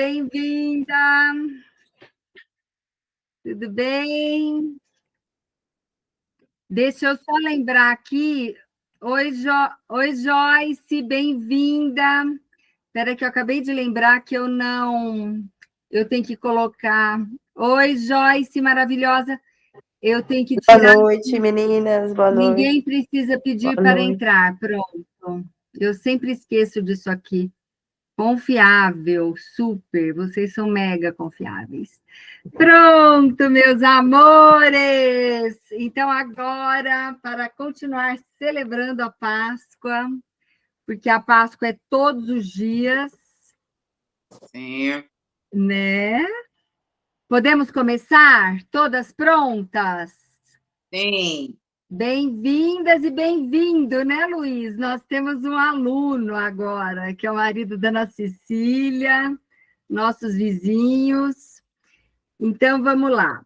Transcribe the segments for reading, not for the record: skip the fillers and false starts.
bem-vinda. Tudo bem? Deixa eu só lembrar aqui. Oi, Joyce, bem-vinda. Espera que eu acabei de lembrar que eu tenho que colocar. Oi, Joyce, maravilhosa. Eu tenho que tirar. Boa noite, meninas. Boa noite. Ninguém precisa pedir para entrar. Pronto. Eu sempre esqueço disso aqui. Confiável, super. Vocês são mega confiáveis. Pronto, meus amores! Então, agora, para continuar celebrando a Páscoa, porque a Páscoa é todos os dias. Sim. Né? Podemos começar? Todas prontas? Sim. Bem-vindas e bem-vindo, né, Luiz? Nós temos um aluno agora, que é o marido da Ana Cecília, nossos vizinhos. Então, vamos lá.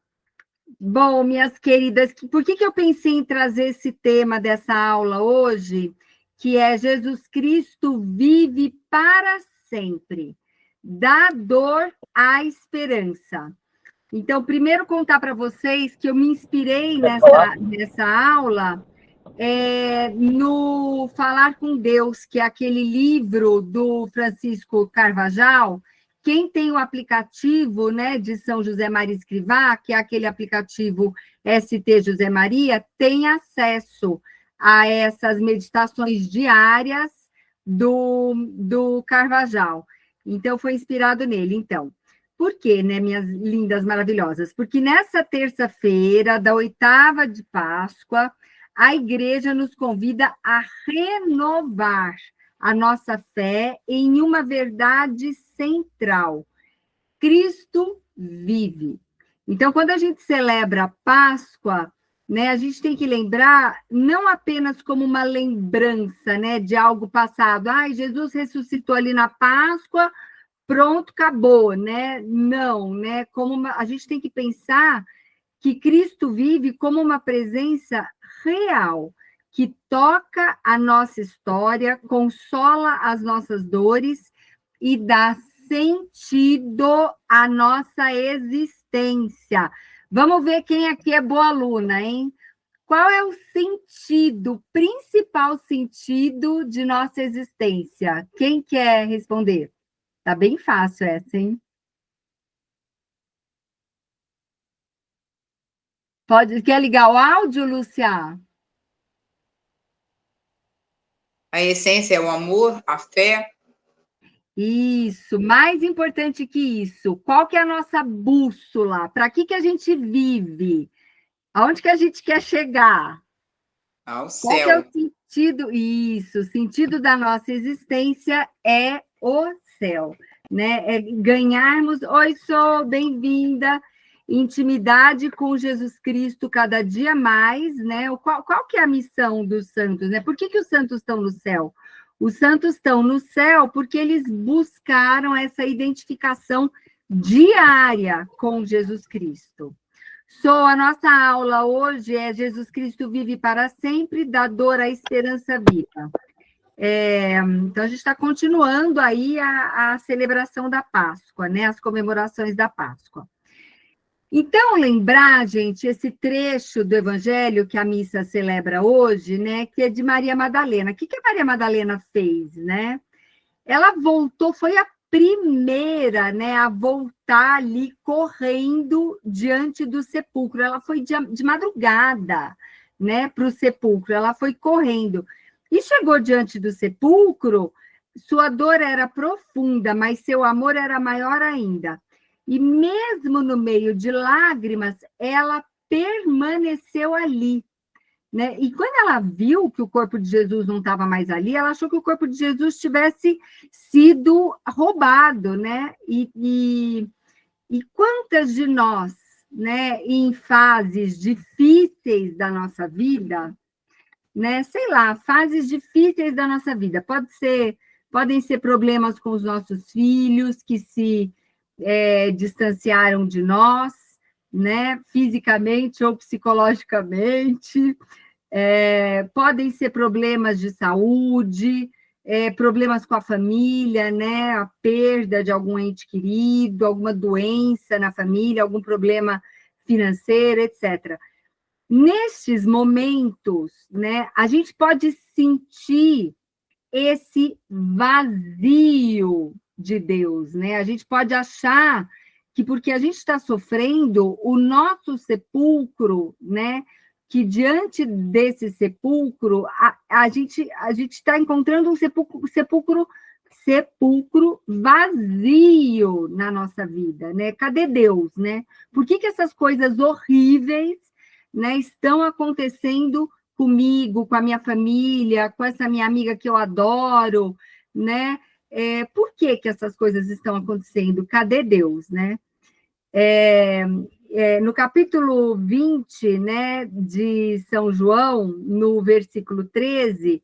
Bom, minhas queridas, por que eu pensei em trazer esse tema dessa aula hoje, que é Jesus Cristo vive para sempre, da dor à esperança. Então, primeiro contar para vocês que eu me inspirei nessa aula no Falar com Deus, que é aquele livro do Francisco Carvajal. Quem tem o aplicativo, né, de São José Maria Escrivá, que é aquele aplicativo ST José Maria, tem acesso a essas meditações diárias do Carvajal. Então, foi inspirado nele. Então, por quê, né, minhas lindas maravilhosas? Porque nessa terça-feira da 8ª de Páscoa, a igreja nos convida a renovar a nossa fé em uma verdade central. Cristo vive. Então, quando a gente celebra a Páscoa, né, a gente tem que lembrar não apenas como uma lembrança, né, de algo passado. Jesus ressuscitou ali na Páscoa, pronto, acabou, né? Não, né? A gente tem que pensar que Cristo vive como uma presença real, que toca a nossa história, consola as nossas dores e dá sentido à nossa existência. Vamos ver quem aqui é boa aluna, hein? Qual é o sentido, principal sentido de nossa existência? Quem quer responder? Tá bem fácil essa, hein? Quer ligar o áudio, Lúcia? A essência é o amor, a fé. Isso, mais importante que isso, qual que é a nossa bússola? Para que a gente vive? Aonde que a gente quer chegar? Ao Qual que é o céu. sentido? Isso, o sentido da nossa existência é o céu, né? É ganharmos, oi, sou bem-vinda, intimidade com Jesus Cristo cada dia mais, né? Qual que é a missão dos santos, né? Por que os santos estão no céu? Os santos estão no céu porque eles buscaram essa identificação diária com Jesus Cristo. A nossa aula hoje é Jesus Cristo vive para sempre, da dor à esperança viva. Então, a gente está continuando aí a celebração da Páscoa, né? As comemorações da Páscoa. Então, lembrar, gente, esse trecho do Evangelho que a missa celebra hoje, né? Que é de Maria Madalena. O que a Maria Madalena fez, né? Ela voltou, foi a primeira, né, a voltar ali correndo diante do sepulcro. Ela foi de madrugada, né, para o sepulcro. Ela foi correndo e chegou diante do sepulcro. Sua dor era profunda, mas seu amor era maior ainda. E mesmo no meio de lágrimas, ela permaneceu ali. Né? E quando ela viu que o corpo de Jesus não estava mais ali, ela achou que o corpo de Jesus tivesse sido roubado, né? E quantas de nós, né, em fases difíceis da nossa vida, né? Sei lá, fases difíceis da nossa vida, podem ser problemas com os nossos filhos que se distanciaram de nós, né? Fisicamente ou psicologicamente. Podem ser problemas de saúde, problemas com a família, né? A perda de algum ente querido, alguma doença na família, algum problema financeiro, etc. Nestes momentos, né, a gente pode sentir esse vazio de Deus, né? A gente pode achar que porque a gente está sofrendo, o nosso sepulcro, né? Que diante desse sepulcro, a gente está encontrando um sepulcro vazio na nossa vida, né? Cadê Deus, né? Por que essas coisas horríveis, né, estão acontecendo comigo, com a minha família, com essa minha amiga que eu adoro, né? Por que essas coisas estão acontecendo? Cadê Deus, né? No capítulo 20, né, de São João, no versículo 13,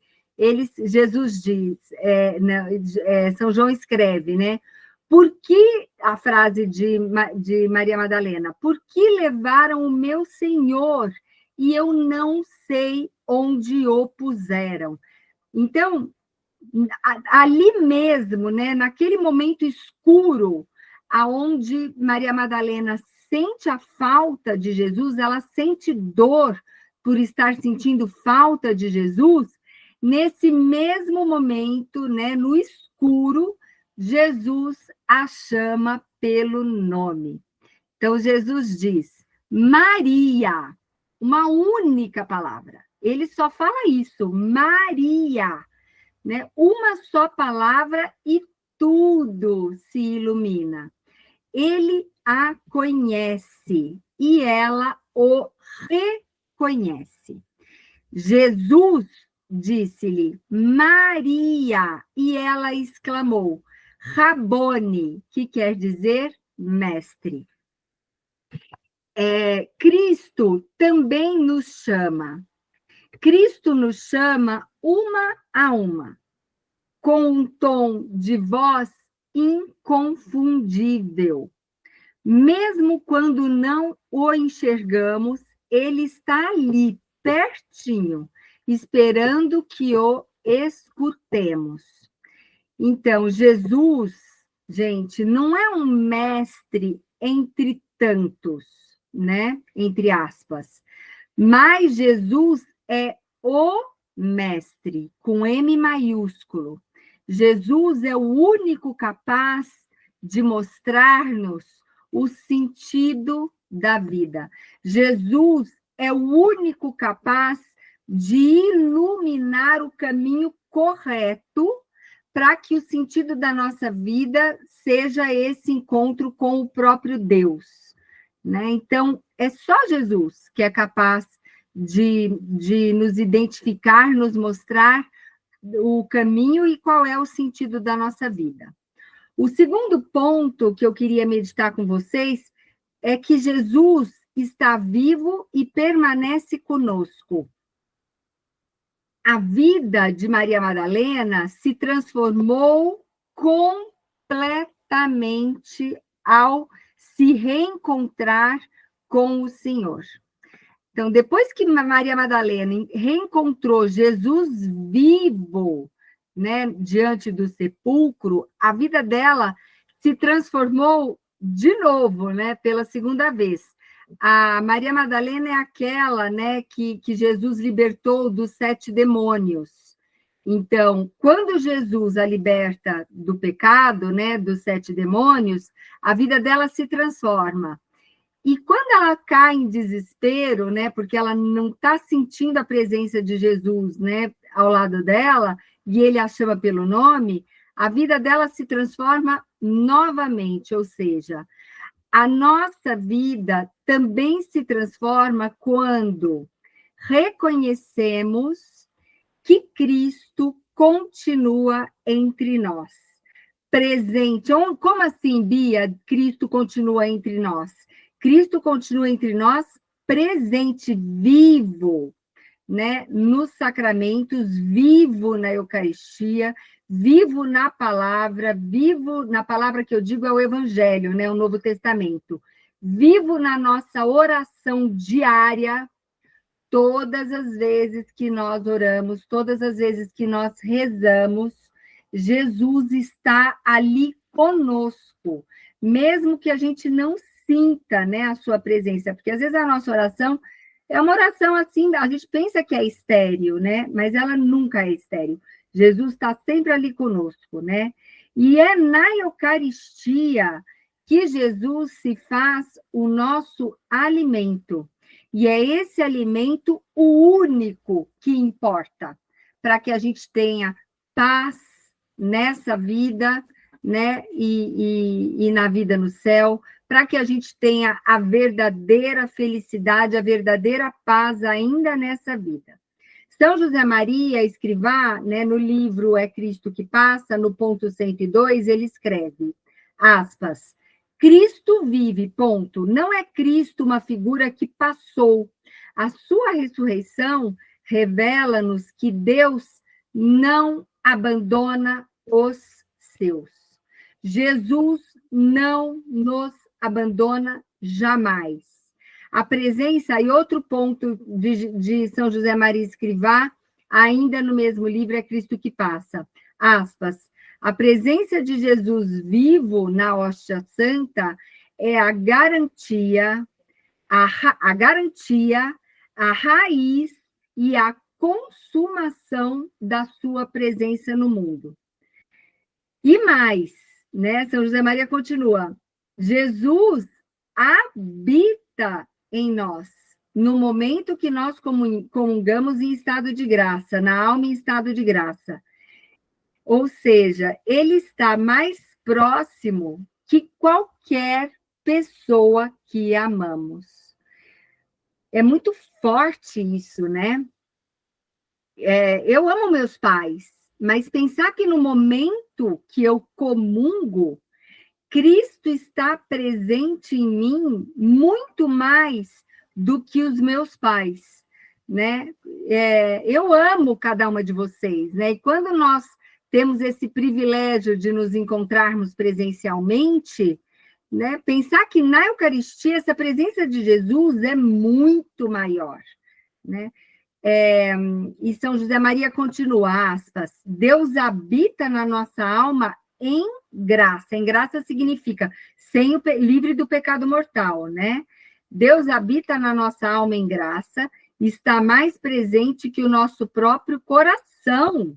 Jesus diz, São João escreve, né? Por que, a frase de Maria Madalena, por que levaram o meu Senhor e eu não sei onde o puseram? Então, ali mesmo, né, naquele momento escuro, aonde Maria Madalena sente a falta de Jesus, ela sente dor por estar sentindo falta de Jesus, nesse mesmo momento, né, no escuro, Jesus a chama pelo nome. Então, Jesus diz, Maria, uma única palavra. Ele só fala isso, Maria, né? Uma só palavra e tudo se ilumina. Ele a conhece e ela o reconhece. Jesus disse-lhe, Maria, e ela exclamou, Rabone, que quer dizer mestre. Cristo também nos chama. Cristo nos chama uma a uma, com um tom de voz inconfundível. Mesmo quando não o enxergamos, ele está ali, pertinho, esperando que o escutemos. Então, Jesus, gente, não é um mestre entre tantos, né? Entre aspas. Mas Jesus é o mestre, com M maiúsculo. Jesus é o único capaz de mostrar-nos o sentido da vida. Jesus é o único capaz de iluminar o caminho correto para que o sentido da nossa vida seja esse encontro com o próprio Deus, né? Então, é só Jesus que é capaz de nos identificar, nos mostrar o caminho e qual é o sentido da nossa vida. O segundo ponto que eu queria meditar com vocês é que Jesus está vivo e permanece conosco. A vida de Maria Madalena se transformou completamente ao se reencontrar com o Senhor. Então, depois que Maria Madalena reencontrou Jesus vivo, né, diante do sepulcro, a vida dela se transformou de novo, né, pela segunda vez. A Maria Madalena é aquela, né, que Jesus libertou dos 7 demônios. Então, quando Jesus a liberta do pecado, né, dos 7 demônios, a vida dela se transforma. E quando ela cai em desespero, né, porque ela não está sentindo a presença de Jesus, né, ao lado dela, e ele a chama pelo nome, a vida dela se transforma novamente, ou seja, a nossa vida também se transforma quando reconhecemos que Cristo continua entre nós, presente. Como assim, Bia, Cristo continua entre nós? Cristo continua entre nós, presente, vivo, né? Nos sacramentos, vivo na Eucaristia, vivo na palavra que eu digo é o Evangelho, né? O Novo Testamento. Vivo na nossa oração diária, todas as vezes que nós oramos, todas as vezes que nós rezamos, Jesus está ali conosco, mesmo que a gente não sinta, né, a sua presença, porque às vezes a nossa oração é uma oração assim, a gente pensa que é estéril, né, mas ela nunca é estéril. Jesus está sempre ali conosco, né? E é na Eucaristia que Jesus se faz o nosso alimento. E é esse alimento o único que importa, para que a gente tenha paz nessa vida, né? E na vida no céu, para que a gente tenha a verdadeira felicidade, a verdadeira paz ainda nessa vida. São José Maria Escrivá, né, no livro É Cristo que Passa, no ponto 102, ele escreve, aspas, Cristo vive, ponto. Não é Cristo uma figura que passou. A sua ressurreição revela-nos que Deus não abandona os seus. Jesus não nos abandona jamais. A presença, e outro ponto de São José Maria Escrivá, ainda no mesmo livro, É Cristo que Passa, aspas, a presença de Jesus vivo na hóstia santa é a garantia, a raiz e a consumação da sua presença no mundo. E mais, né? São José Maria continua, Jesus habita em nós, no momento que nós comungamos em estado de graça, na alma em estado de graça. Ou seja, ele está mais próximo que qualquer pessoa que amamos. É muito forte isso, né? Eu amo meus pais, mas pensar que no momento que eu comungo, Cristo está presente em mim muito mais do que os meus pais, né? Eu amo cada uma de vocês, né? E quando nós temos esse privilégio de nos encontrarmos presencialmente, né? Pensar que na Eucaristia essa presença de Jesus é muito maior, né? E São José Maria continua, aspas, Deus habita na nossa alma em graça. Em graça significa livre do pecado mortal, né? Deus habita na nossa alma em graça, está mais presente que o nosso próprio coração.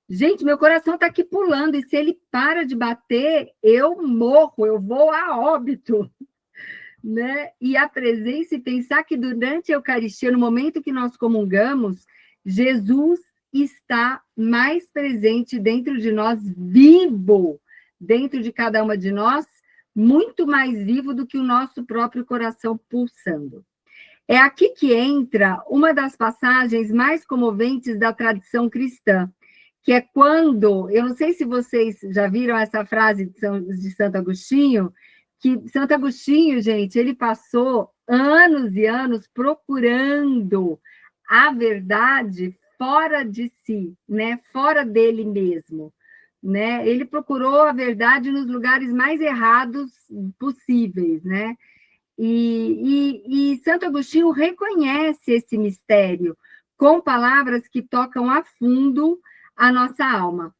Gente, meu coração está aqui pulando, e se ele para de bater, eu morro, eu vou a óbito. Né? E a presença, e pensar que durante a Eucaristia, no momento que nós comungamos, Jesus está mais presente dentro de nós, vivo, dentro de cada uma de nós, muito mais vivo do que o nosso próprio coração pulsando. É aqui que entra uma das passagens mais comoventes da tradição cristã, que é quando, eu não sei se vocês já viram essa frase de Santo Agostinho, que Santo Agostinho, gente, ele passou anos e anos procurando a verdade fora de si, né? Fora dele mesmo, né? Ele procurou a verdade nos lugares mais errados possíveis, né? E Santo Agostinho reconhece esse mistério com palavras que tocam a fundo a nossa alma.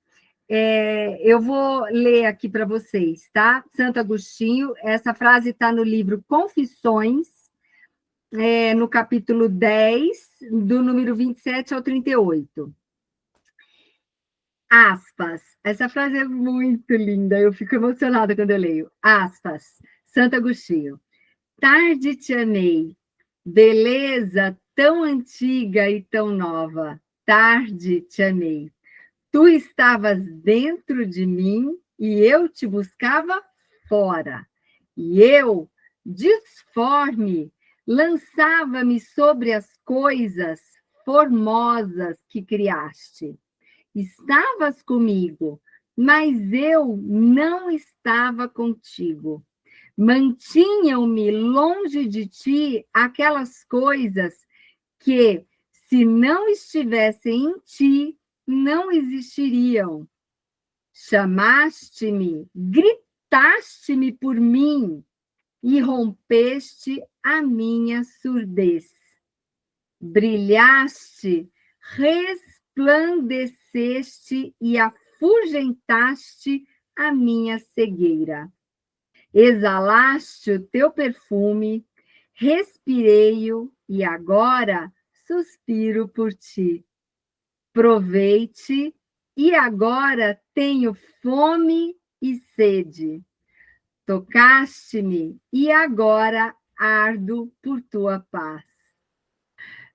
Eu vou ler aqui para vocês, tá? Santo Agostinho, essa frase está no livro Confissões, no capítulo 10, do número 27 ao 38. Aspas, essa frase é muito linda, eu fico emocionada quando eu leio. Aspas, Santo Agostinho, tarde te amei, beleza tão antiga e tão nova, tarde te amei. Tu estavas dentro de mim e eu te buscava fora. E eu, disforme, lançava-me sobre as coisas formosas que criaste. Estavas comigo, mas eu não estava contigo. Mantinham-me longe de ti aquelas coisas que, se não estivessem em ti, não existiriam. Chamaste-me, gritaste-me por mim e rompeste a minha surdez. Brilhaste, resplandeceste e a afugentaste a minha cegueira. Exalaste o teu perfume, respirei-o e agora suspiro por ti. Provei-te e agora tenho fome e sede. Tocaste-me e agora ardo por tua paz.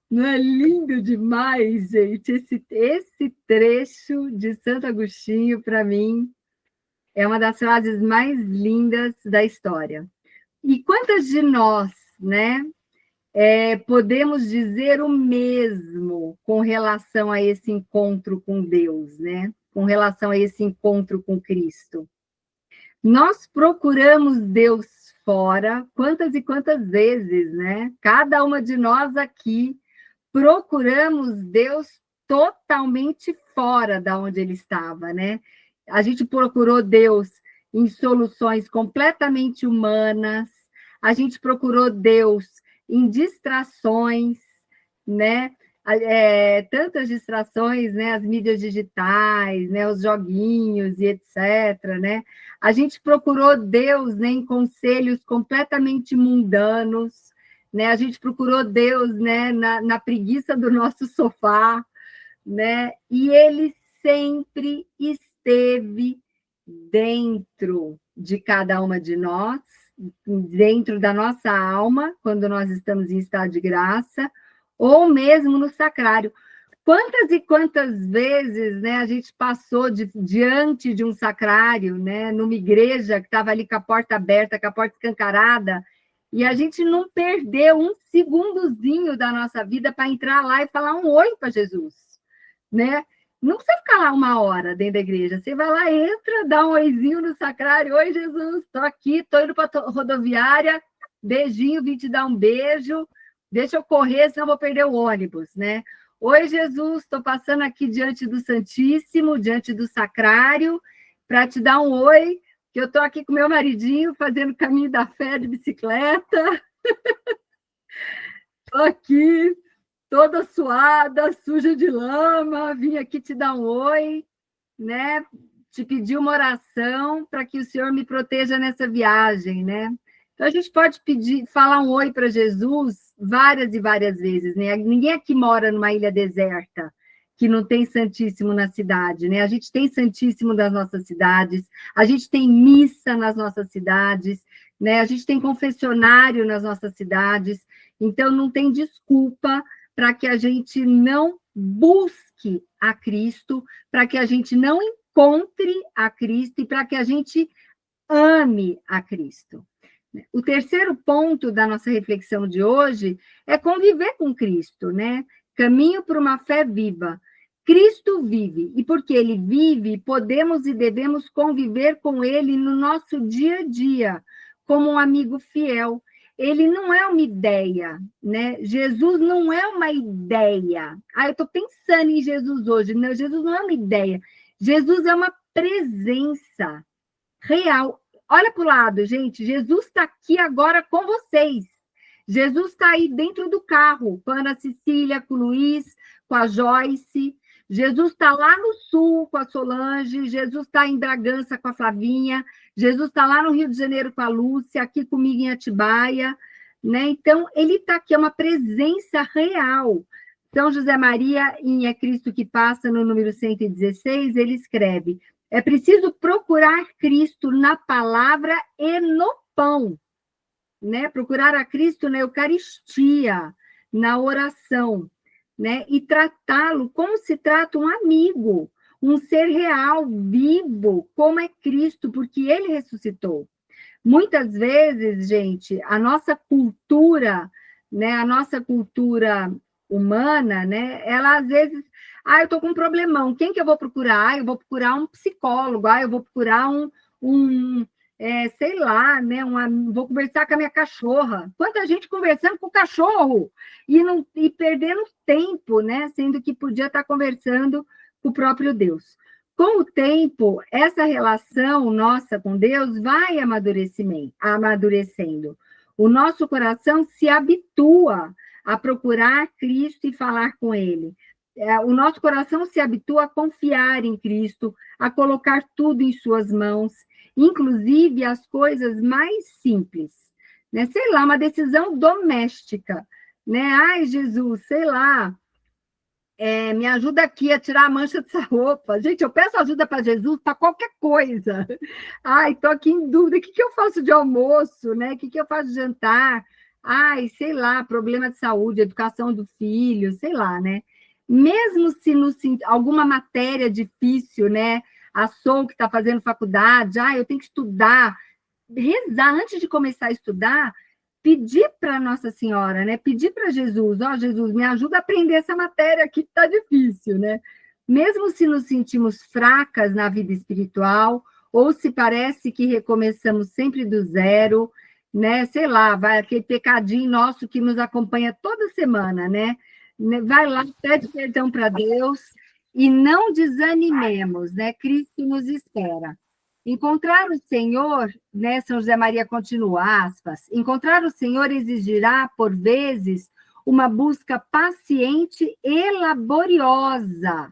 Não é lindo demais, gente? Esse trecho de Santo Agostinho, para mim, é uma das frases mais lindas da história. E quantas de nós, né, podemos dizer o mesmo com relação a esse encontro com Deus, né? Com relação a esse encontro com Cristo? Nós procuramos Deus fora, quantas e quantas vezes, né? Cada uma de nós aqui procuramos Deus totalmente fora da onde ele estava, né? A gente procurou Deus em soluções completamente humanas, a gente procurou Deus em distrações, né? Tantas distrações, né? As mídias digitais, né? Os joguinhos e etc., né? A gente procurou Deus, né? Em conselhos completamente mundanos, né? A gente procurou Deus, né? Na preguiça do nosso sofá, né? E ele sempre esteve dentro de cada uma de nós, dentro da nossa alma, quando nós estamos em estado de graça, ou mesmo no sacrário. Quantas e quantas vezes, né, a gente passou diante de um sacrário, né, numa igreja que estava ali com a porta aberta, com a porta escancarada, e a gente não perdeu um segundozinho da nossa vida para entrar lá e falar um oi para Jesus, né? Não precisa ficar lá uma hora dentro da igreja. Você vai lá, entra, dá um oizinho no sacrário. Oi, Jesus, estou aqui, estou indo para a rodoviária. Beijinho, vim te dar um beijo. Deixa eu correr, senão eu vou perder o ônibus, né? Oi, Jesus, estou passando aqui diante do Santíssimo, diante do sacrário, para te dar um oi, que eu estou aqui com meu maridinho, fazendo o caminho da fé de bicicleta. Estou aqui, toda suada, suja de lama, vim aqui te dar um oi, né? Te pedir uma oração para que o Senhor me proteja nessa viagem, né? Então, a gente pode falar um oi para Jesus várias e várias vezes, né? Ninguém aqui mora numa ilha deserta, que não tem Santíssimo na cidade, né? A gente tem Santíssimo nas nossas cidades, a gente tem missa nas nossas cidades, né? A gente tem confessionário nas nossas cidades, então não tem desculpa para que a gente não busque a Cristo, para que a gente não encontre a Cristo e para que a gente ame a Cristo. O terceiro ponto da nossa reflexão de hoje é conviver com Cristo, né? Caminho para uma fé viva. Cristo vive, e porque ele vive, podemos e devemos conviver com ele no nosso dia a dia, como um amigo fiel. Ele não é uma ideia, né? Jesus não é uma ideia. Eu estou pensando em Jesus hoje. Não, Jesus não é uma ideia. Jesus é uma presença real. Olha para o lado, gente. Jesus está aqui agora com vocês. Jesus está aí dentro do carro, com a Ana Cecília, com o Luiz, com a Joyce. Jesus está lá no sul com a Solange. Jesus está em Bragança com a Flavinha. Jesus está lá no Rio de Janeiro com a Lúcia, aqui comigo em Atibaia, né? Então, ele está aqui, é uma presença real. São José Maria, em É Cristo que Passa, no número 116, ele escreve: é preciso procurar Cristo na palavra e no pão, né? Procurar a Cristo na Eucaristia, na oração, né? E tratá-lo como se trata um amigo, um ser real, vivo, como é Cristo, porque ele ressuscitou. Muitas vezes, gente, a nossa cultura, né, a nossa cultura humana, né, ela às vezes, eu estou com um problemão, quem que eu vou procurar? Eu vou procurar um psicólogo, eu vou procurar sei lá, né, vou conversar com a minha cachorra. Quanta gente conversando com o cachorro e perdendo tempo, né, sendo que podia estar conversando com o próprio Deus. Com o tempo, essa relação nossa com Deus vai amadurecendo. O nosso coração se habitua a procurar Cristo e falar com Ele. o nosso coração se habitua a confiar em Cristo, a colocar tudo em suas mãos, inclusive as coisas mais simples, né? Sei lá, uma decisão doméstica, né? Ai, Jesus, sei lá, me ajuda aqui a tirar a mancha dessa roupa. Gente, eu peço ajuda para Jesus para qualquer coisa. Ai, estou aqui em dúvida, o que eu faço de almoço, né? O que eu faço de jantar? Ai, sei lá, problema de saúde, educação do filho, sei lá, né? Mesmo se alguma matéria difícil, né? A Sol que está fazendo faculdade, eu tenho que estudar, rezar antes de começar a estudar, pedir para Nossa Senhora, né? Pedir para Jesus, Jesus, me ajuda a aprender essa matéria aqui que está difícil, né? Mesmo se nos sentimos fracas na vida espiritual, ou se parece que recomeçamos sempre do zero, né? Sei lá, vai aquele pecadinho nosso que nos acompanha toda semana, né? Vai lá, pede perdão para Deus e não desanimemos, né? Cristo nos espera. Encontrar o Senhor, né, São José Maria continua, aspas, encontrar o Senhor exigirá, por vezes, uma busca paciente e laboriosa.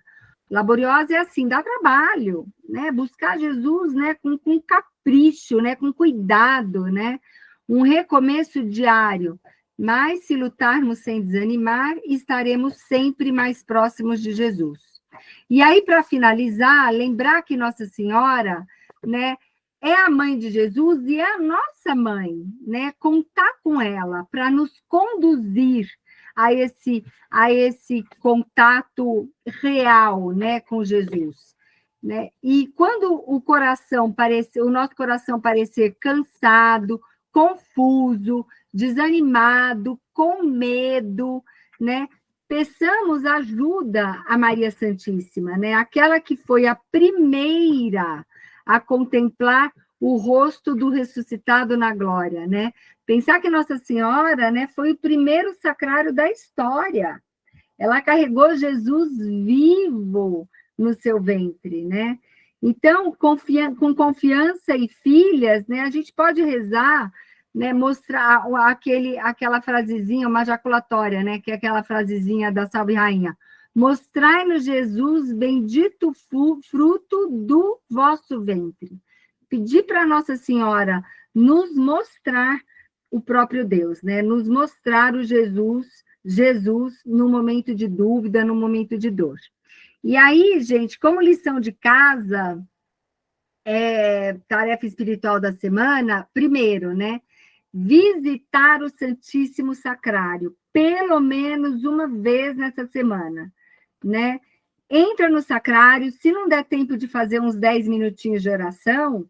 Laboriosa é assim, dá trabalho, né? Buscar Jesus, né, com capricho, né, com cuidado, né? Um recomeço diário. Mas, se lutarmos sem desanimar, estaremos sempre mais próximos de Jesus. E aí, para finalizar, lembrar que Nossa Senhora, né, é a mãe de Jesus e é a nossa mãe, né? Contar com ela para nos conduzir a esse contato real, né, com Jesus, né? E quando o nosso coração parecer cansado, confuso, desanimado, com medo, né? Peçamos ajuda a Maria Santíssima, né? Aquela que foi a primeira a contemplar o rosto do ressuscitado na glória, né? Pensar que Nossa Senhora, né, foi o primeiro sacrário da história. Ela carregou Jesus vivo no seu ventre, né? Então, com confiança e filhas, né, a gente pode rezar, né, mostrar aquela frasezinha, uma jaculatória, né, que é aquela frasezinha da Salve Rainha. Mostrai-nos, Jesus, bendito fruto do vosso ventre. Pedir para Nossa Senhora nos mostrar o próprio Deus, né? Nos mostrar o Jesus no momento de dúvida, no momento de dor. E aí, gente, como lição de casa, tarefa espiritual da semana, primeiro, né? Visitar o Santíssimo Sacrário, pelo menos uma vez nessa semana, né? Entra no sacrário, se não der tempo de fazer uns 10 minutinhos de oração,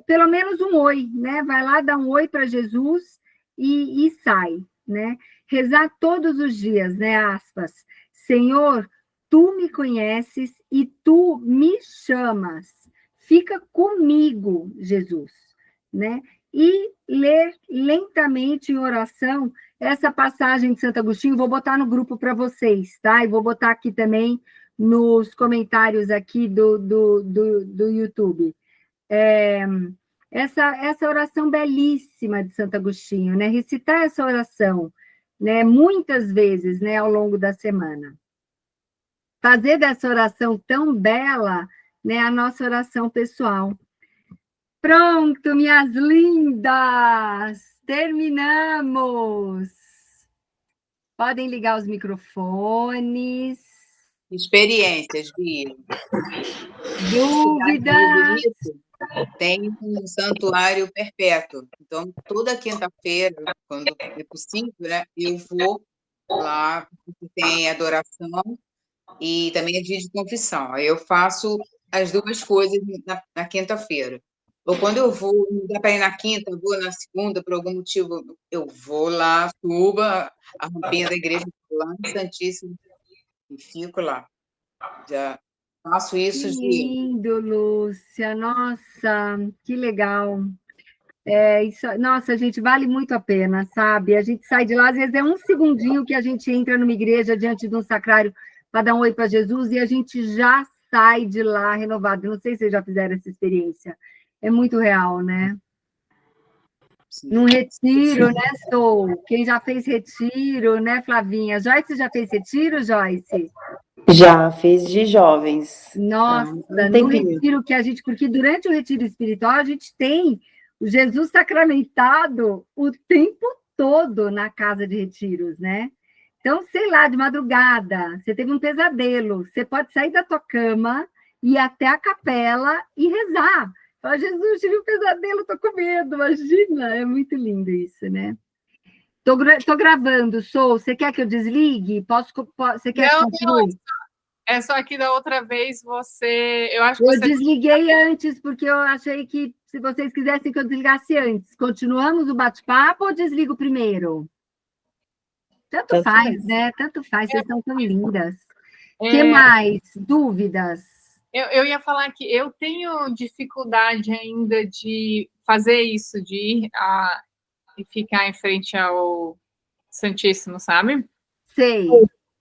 pelo menos um oi, né? Vai lá, dá um oi para Jesus e sai, né? Rezar todos os dias, né? Aspas. Senhor, tu me conheces e tu me chamas. Fica comigo, Jesus, né? E ler lentamente em oração essa passagem de Santo Agostinho, vou botar no grupo para vocês, tá? E vou botar aqui também nos comentários aqui do YouTube. Essa oração belíssima de Santo Agostinho, né? Recitar essa oração, né? Muitas vezes, né? Ao longo da semana. Fazer dessa oração tão bela, né? A nossa oração pessoal. Pronto, minhas lindas! Terminamos! Podem ligar os microfones. Experiências, Bia. Dúvidas? Tem um santuário perpétuo. Então, toda quinta-feira, quando é possível, né, eu vou lá, porque tem adoração e também é dia de confissão. Aí eu faço as duas coisas na quinta-feira. Ou quando eu vou, não dá para ir na quinta, eu vou na segunda, por algum motivo, eu vou lá, subo a rampinha da igreja, lá no Santíssimo, e fico lá. Já faço isso Que lindo, Lúcia. Nossa, que legal. Nossa, gente, vale muito a pena, sabe? A gente sai de lá, às vezes é um segundinho que a gente entra numa igreja diante de um sacrário para dar um oi para Jesus e a gente já sai de lá renovado. Não sei se vocês já fizeram essa experiência. É muito real, né? Sim. Num retiro, né, Sou? Quem já fez retiro, né, Flavinha? Joyce já fez retiro, Joyce? Já fiz de jovens. Nossa, Um no tempinho. retiro que a gente, porque durante o retiro espiritual a gente tem o Jesus sacramentado o tempo todo na casa de retiros, né? Então, sei lá, de madrugada, você teve um pesadelo, você pode sair da tua cama, ir até a capela e rezar. Fala, Jesus, tive um pesadelo, tô com medo, imagina, é muito lindo isso, né? Tô gravando, Sou, você quer que eu desligue? Você quer que Não, continue? é só que da outra vez você... Eu acho que Eu você... desliguei antes, porque eu achei que se vocês quisessem que eu desligasse antes. Continuamos o bate-papo ou desligo primeiro? Tanto faz, né? Tanto faz, vocês são tão lindas. O que mais? Dúvidas? Eu ia falar que eu tenho dificuldade ainda de fazer isso, de ir e ficar em frente ao Santíssimo, sabe? Sei.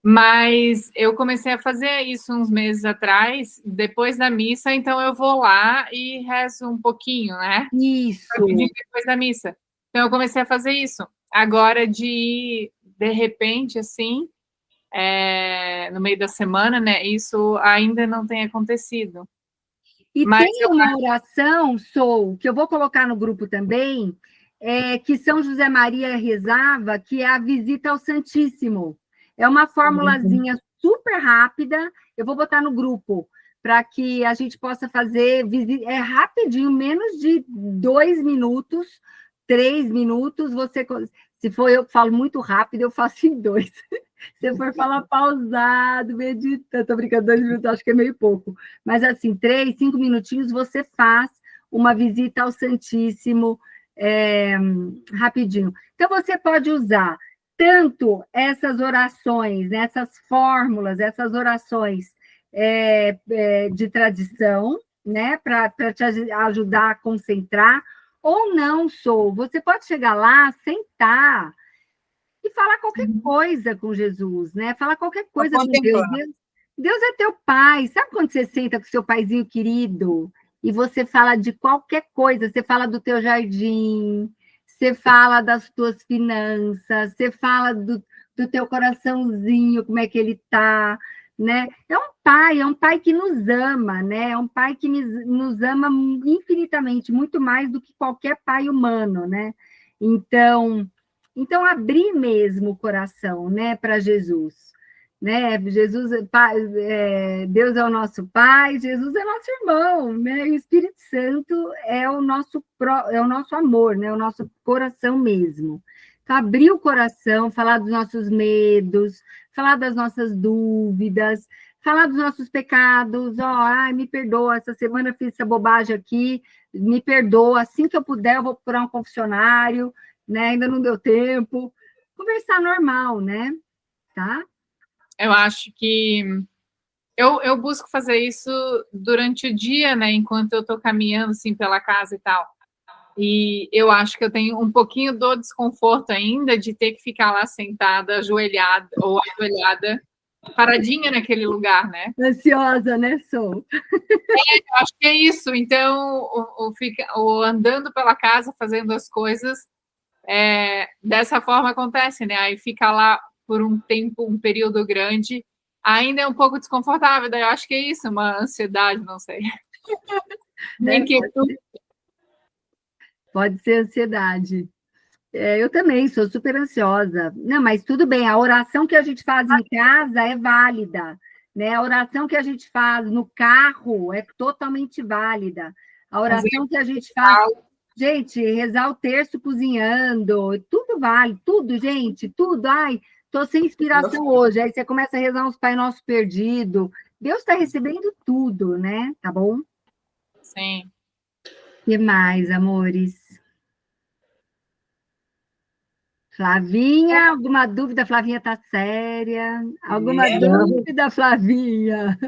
Mas eu comecei a fazer isso uns meses atrás, depois da missa, então eu vou lá e rezo um pouquinho, né? Isso. Depois da missa. Então eu comecei a fazer isso. Agora de repente, assim, no meio da semana, né? Isso ainda não tem acontecido. E mas tem uma oração, Sou, que eu vou colocar no grupo também, que São José Maria rezava, que é a visita ao Santíssimo. É uma formulazinha super rápida, eu vou botar no grupo, para que a gente possa fazer, é rapidinho, menos de 2 minutos, 3 minutos, se for eu que falo muito rápido, eu faço em 2. Se for falar pausado, meditando, tô brincando, 2 minutos, acho que é meio pouco. Mas assim, 3, 5 minutinhos, você faz uma visita ao Santíssimo rapidinho. Então, você pode usar tanto essas orações, né, essas fórmulas, essas orações de tradição, né, para te ajudar a concentrar, ou não, Sou. Você pode chegar lá, sentar e falar qualquer coisa com Jesus, né? Falar qualquer coisa com Deus. Deus é teu pai. Sabe quando você senta com seu paizinho querido e você fala de qualquer coisa? Você fala do teu jardim, você fala das tuas finanças, você fala do teu coraçãozinho, como é que ele tá, né? É um pai que nos ama, né? É um pai que nos ama infinitamente, muito mais do que qualquer pai humano, né? Então, abrir mesmo o coração, né, para Jesus, né? Jesus, Deus é o nosso Pai, Jesus é nosso irmão, né? E o Espírito Santo é o nosso amor, né? O nosso coração mesmo. Então, abrir o coração, falar dos nossos medos, falar das nossas dúvidas, falar dos nossos pecados. Me perdoa, essa semana eu fiz essa bobagem aqui, me perdoa, assim que eu puder eu vou procurar um confessionário, né? Ainda não deu tempo. Conversar normal, né? Tá? Eu acho que eu busco fazer isso durante o dia, né? Enquanto eu estou caminhando assim pela casa e tal. E eu acho que eu tenho um pouquinho do desconforto ainda de ter que ficar lá sentada, ajoelhada ou ajoelhada, paradinha naquele lugar, né? Ansiosa, né, Sou? Eu acho que é isso. Então, o andando pela casa, fazendo as coisas, dessa forma acontece, né? Aí fica lá por um tempo, um período grande, ainda é um pouco desconfortável. Daí eu acho que é isso, uma ansiedade, não sei. Nem que pode ser ansiedade. Eu também sou super ansiosa. Não, mas tudo bem, a oração que a gente faz em casa é válida, né? A oração que a gente faz no carro é totalmente válida. A oração que a gente faz, gente, rezar o terço cozinhando, tudo vale, tudo, gente, tudo. Ai, tô sem inspiração hoje. Aí você começa a rezar uns Pai Nosso perdido. Deus está recebendo tudo, né? Tá bom? Sim. O que mais, amores? Flavinha, alguma dúvida? Flavinha tá séria. Alguma dúvida, Flavinha?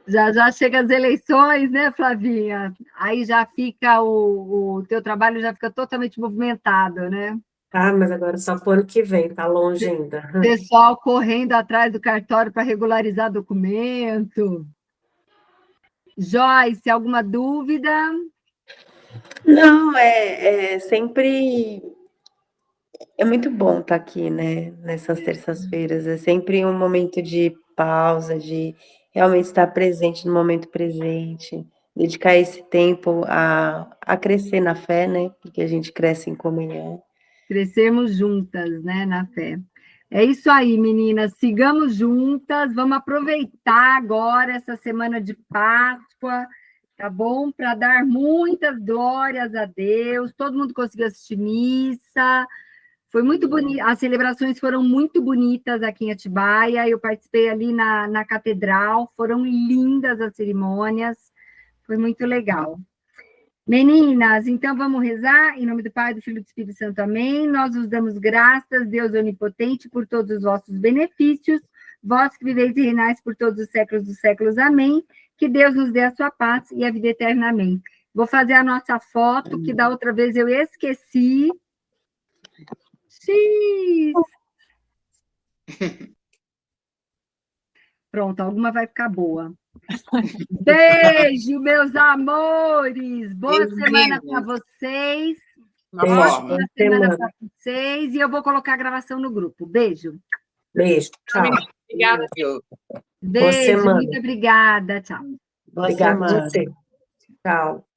Já chega as eleições, né, Flavinha? Aí já fica o teu trabalho já fica totalmente movimentado, né? Mas agora só para o ano que vem, tá longe ainda. Pessoal correndo atrás do cartório para regularizar documento. Joyce, alguma dúvida? Não, sempre... É muito bom estar aqui, né? Nessas terças-feiras. É sempre um momento de pausa, de realmente estar presente no momento presente, dedicar esse tempo a crescer na fé, né? Porque a gente cresce em comunhão. Crescermos juntas, né, na fé. É isso aí, meninas. Sigamos juntas. Vamos aproveitar agora essa semana de Páscoa, tá bom? Para dar muitas glórias a Deus. Todo mundo conseguiu assistir missa. Foi muito bonito. As celebrações foram muito bonitas aqui em Atibaia. Eu participei ali na catedral. Foram lindas as cerimônias. Foi muito legal. Meninas, então vamos rezar em nome do Pai, do Filho e do Espírito Santo, amém. Nós vos damos graças, Deus onipotente, por todos os vossos benefícios, vós que viveis e reinais por todos os séculos dos séculos, amém. Que Deus nos dê a sua paz e a vida eterna, amém. Vou fazer a nossa foto, que da outra vez eu esqueci. X! Pronto, alguma vai ficar boa. Beijo, meus amores. Boa Beijo, semana meninas. para vocês. Uma Beijo. forma. Boa semana para vocês. E eu vou colocar a gravação no grupo. Beijo. Beijo. Tchau. Obrigada. Beijo. Beijo. semana. Muito obrigada. Tchau. Boa Obrigada a semana. você. Tchau.